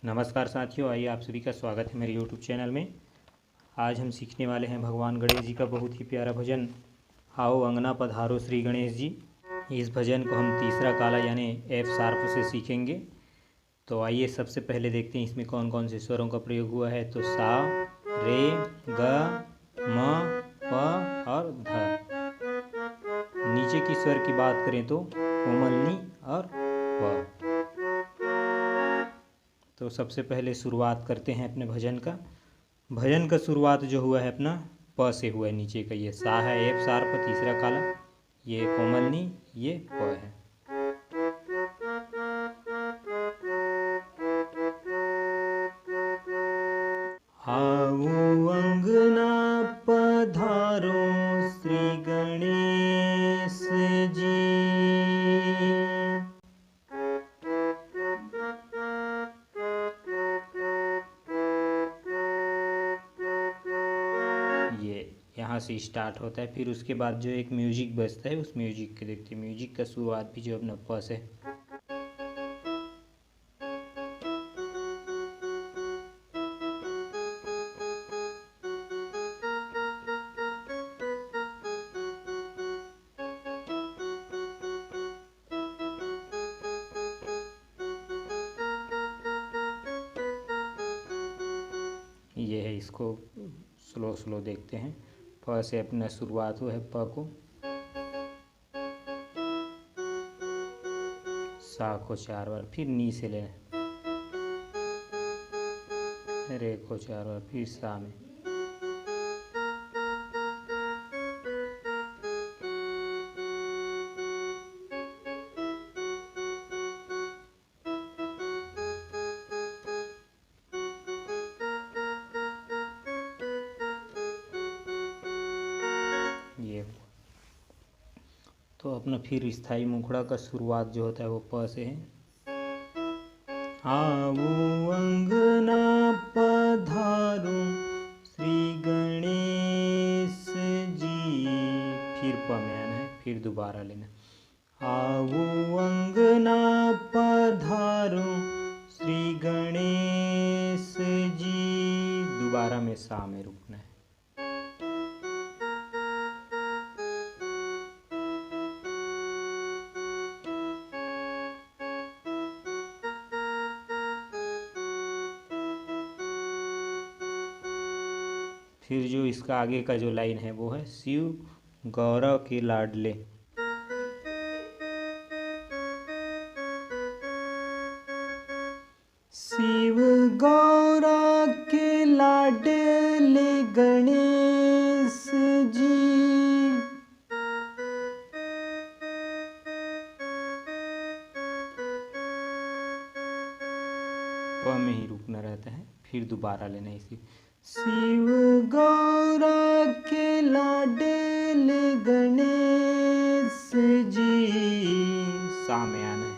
नमस्कार साथियों, आइए आप सभी का स्वागत है मेरे YouTube चैनल में। आज हम सीखने वाले हैं भगवान गणेश जी का बहुत ही प्यारा भजन, आओ अंगना पधारो श्री गणेश जी। इस भजन को हम तीसरा काला यानी एफ शार्प से सीखेंगे। तो आइए सबसे पहले देखते हैं इसमें कौन कौन से स्वरों का प्रयोग हुआ है। तो सा, रे, ग, म, प और ध। नीचे की स्वर की बात करें तो कोमल नी और प। तो सबसे पहले शुरुआत करते हैं अपने भजन का। भजन का शुरुआत जो हुआ है अपना प से हुआ है। नीचे का ये सा है एफ शार्प तीसरा काला, ये कोमलनी, ये प है। आओ अंगना पधारो श्री गणेश जी। यहाँ से स्टार्ट होता है, फिर उसके बाद जो एक म्यूजिक बजता है उस म्यूजिक के देखते हैं। म्यूजिक का शुरुआत भी जो अपना प से। ये है, इसको स्लो स्लो देखते हैं। प से अपना शुरुआत हुआ है प को, सा को 4 बार, फिर नी से लेना, रे को 4 बार, फिर सा में, ये। तो अपना फिर स्थाई मुखड़ा का शुरुआत जो होता है वो प से है। आओ अंगना पधारो श्री गणेश जी, फिर प में आना है, फिर दोबारा लेना। आओ अंगना पधारो श्री गणेश जी, दोबारा में सा में रुकना है। फिर जो इसका आगे का जो लाइन है वो है शिव गौरव के लाडले। शिव गौरव के लाडले गणेश जी। प में ही रुकना रहता है, फिर दोबारा लेना इसी। शिव गौरव के लाडले गणेश जी, सा में आना है।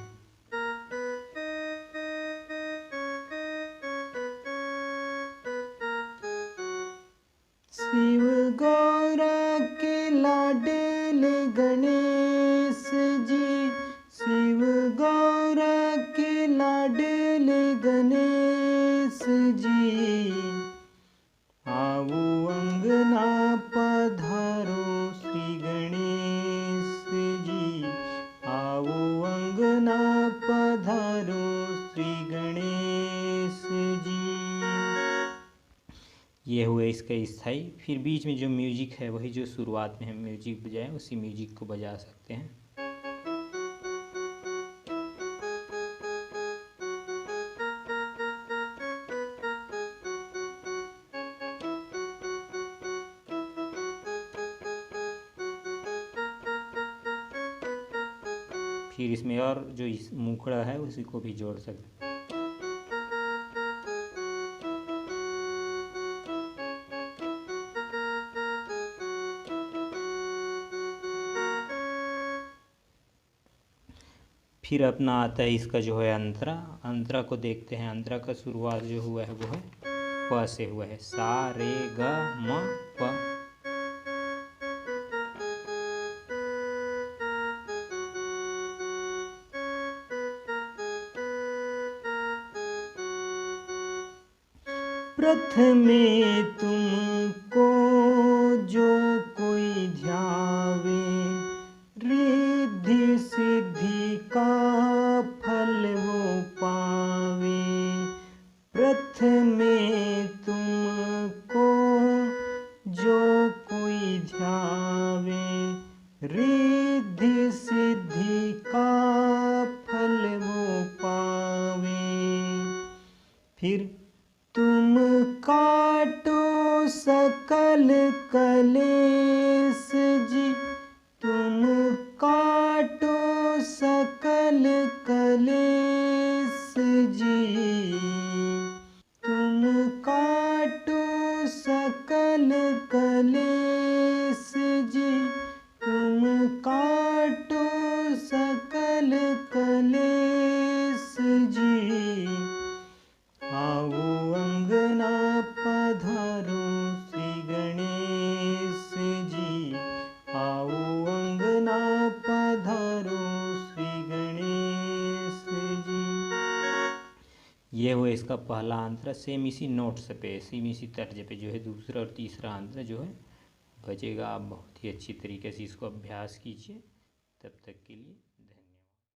शिव गौरव के लाडले गणेश जी, शिव गौरव के लाडले गणेश जी। आओ अंगना पधारो श्री गणेश जी, आओ अंगना पधारो श्री गणेश जी। ये हुए इसका स्थाई। फिर बीच में जो म्यूजिक है वही जो शुरुआत में हम म्यूजिक बजाएं उसी म्यूजिक को बजा सकते हैं। फिर इसमें और जो इस मुखड़ा है उसी को भी जोड़ सकते हैं। फिर अपना आता है इसका जो है अंतरा। अंतरा को देखते हैं। अंतरा का शुरुआत जो हुआ है वो है प से हुआ है, सा रे ग म प। प्रथमे तुमको जो कोई ध्यावे, रिद्धि सिद्धि का फल वो पावे। प्रथमे तुमको जो कोई ध्यावे, रिद्धि सिद्धि का फल वो पावे। फिर तुम काटो सकल कलेश जी, तुम काटो सकल कलेश जी, तुम काटो सकल कलेश जी, तुम काटो सकल कलेश जी। आओ अंगना पधारो श्री गणेश जी, आओ अंगना पधारो श्री गणेश जी। ये हुआ इसका पहला अंतर। सेम इसी नोट्स पे, सेम इसी तर्ज पे जो है दूसरा और तीसरा अंतर जो है बजेगा। आप बहुत ही अच्छी तरीके से इसको अभ्यास कीजिए। तब तक के लिए